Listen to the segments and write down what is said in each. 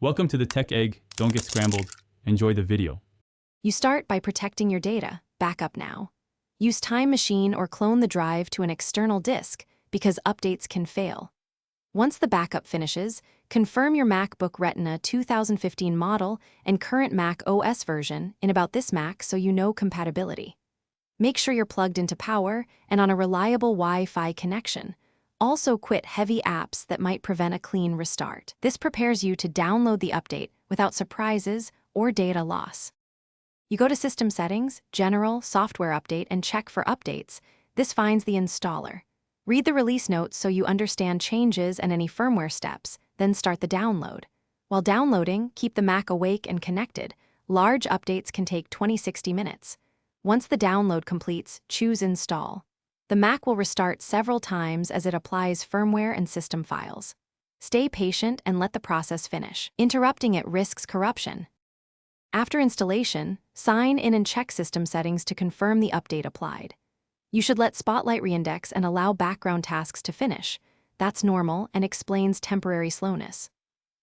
Welcome to the Tech Egg. Don't get scrambled. Enjoy the video. You start by protecting your data. Backup now. Use Time Machine or clone the drive to an external disk because updates can fail. Once the backup finishes, confirm your MacBook Retina 2015 model and current Mac OS version in about this Mac so you know compatibility. Make sure you're plugged into power and on a reliable Wi-Fi connection. Also quit heavy apps that might prevent a clean restart. This prepares you to download the update without surprises or data loss. You go to System Settings, General, Software Update, and check for updates. This finds the installer. Read the release notes so you understand changes and any firmware steps, then start the download. While downloading, keep the Mac awake and connected. Large updates can take 20-60 minutes. Once the download completes, choose Install. The Mac will restart several times as it applies firmware and system files. Stay patient and let the process finish. Interrupting it risks corruption. After installation, sign in and check system settings to confirm the update applied. You should let Spotlight reindex and allow background tasks to finish. That's normal and explains temporary slowness.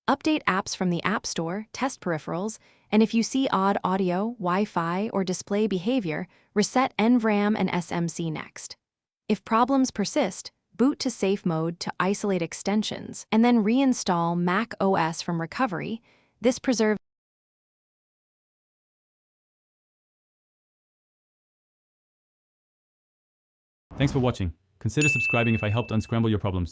Update apps from the App Store, test peripherals, and if you see odd audio, Wi-Fi, or display behavior, reset NVRAM and SMC next. If problems persist, boot to safe mode to isolate extensions, and then reinstall Mac OS from recovery. This preserves. Thanks for watching. Consider subscribing if I helped unscramble your problems.